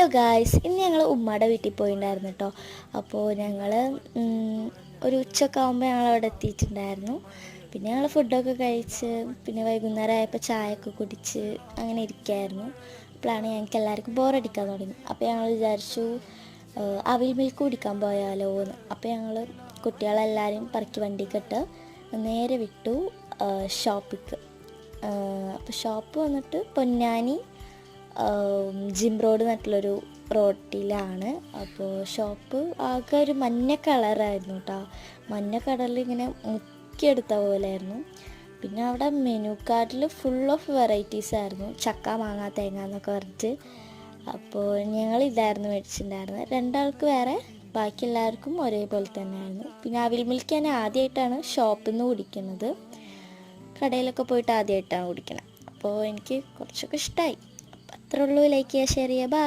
Hello guys, ഇന്ന് ഞങ്ങൾ ഉമ്മയുടെ വീട്ടിൽ പോയിട്ടുണ്ടായിരുന്നു കേട്ടോ. അപ്പോൾ ഞങ്ങൾ ഒരു ഉച്ചയൊക്കെ ആകുമ്പോൾ ഞങ്ങൾ അവിടെ എത്തിയിട്ടുണ്ടായിരുന്നു. പിന്നെ ഞങ്ങൾ ഫുഡൊക്കെ കഴിച്ച് പിന്നെ വൈകുന്നേരം ആയപ്പോൾ ചായയൊക്കെ കുടിച്ച് അങ്ങനെ ഇരിക്കുകയായിരുന്നു. അപ്പോഴാണ് ഞങ്ങൾക്ക് എല്ലാവർക്കും ബോറടിക്കാൻ തുടങ്ങി. അപ്പോൾ ഞങ്ങൾ വിചാരിച്ചു അവിൽ മിൽക്ക് കുടിക്കാൻ പോയാലോ എന്ന്. അപ്പോൾ ഞങ്ങൾ കുട്ടികളെല്ലാവരും പറക്കി വണ്ടിക്കിട്ട് നേരെ വിട്ടു ഷോപ്പിക്ക്. അപ്പോൾ ഷോപ്പ് വന്നിട്ട് പൊന്നാനി ജിം റോഡ് എന്നിട്ടുള്ളൊരു റോട്ടിലാണ്. അപ്പോൾ ഷോപ്പ് ആകെ ഒരു മഞ്ഞ കളറായിരുന്നു കേട്ടോ. മഞ്ഞ കളറിൽ ഇങ്ങനെ മുക്കിയെടുത്ത പോലെയായിരുന്നു. പിന്നെ അവിടെ മെനു കാർഡിൽ ഫുൾ ഓഫ് വെറൈറ്റീസ് ആയിരുന്നു, ചക്ക മാങ്ങ തേങ്ങ എന്നൊക്കെ പറഞ്ഞിട്ട്. അപ്പോൾ ഞങ്ങൾ ഇതായിരുന്നു മേടിച്ചിട്ടുണ്ടായിരുന്നത്. രണ്ടാൾക്ക് വേറെ, ബാക്കി എല്ലാവർക്കും ഒരേപോലെ തന്നെയായിരുന്നു. പിന്നെ അവിൽ മിൽക്ക് ഞാൻ ആദ്യമായിട്ടാണ് ഷോപ്പിൽ നിന്ന് കുടിക്കുന്നത്. കടയിലൊക്കെ പോയിട്ട് ആദ്യമായിട്ടാണ് കുടിക്കുന്നത്. അപ്പോൾ എനിക്ക് കുറച്ചൊക്കെ ഇഷ്ടമായി. അത്രേ ഉള്ളൂ. ലൈക്ക് ചെയ്യുക, ഷെയർ ചെയ്യുക. ബൈ.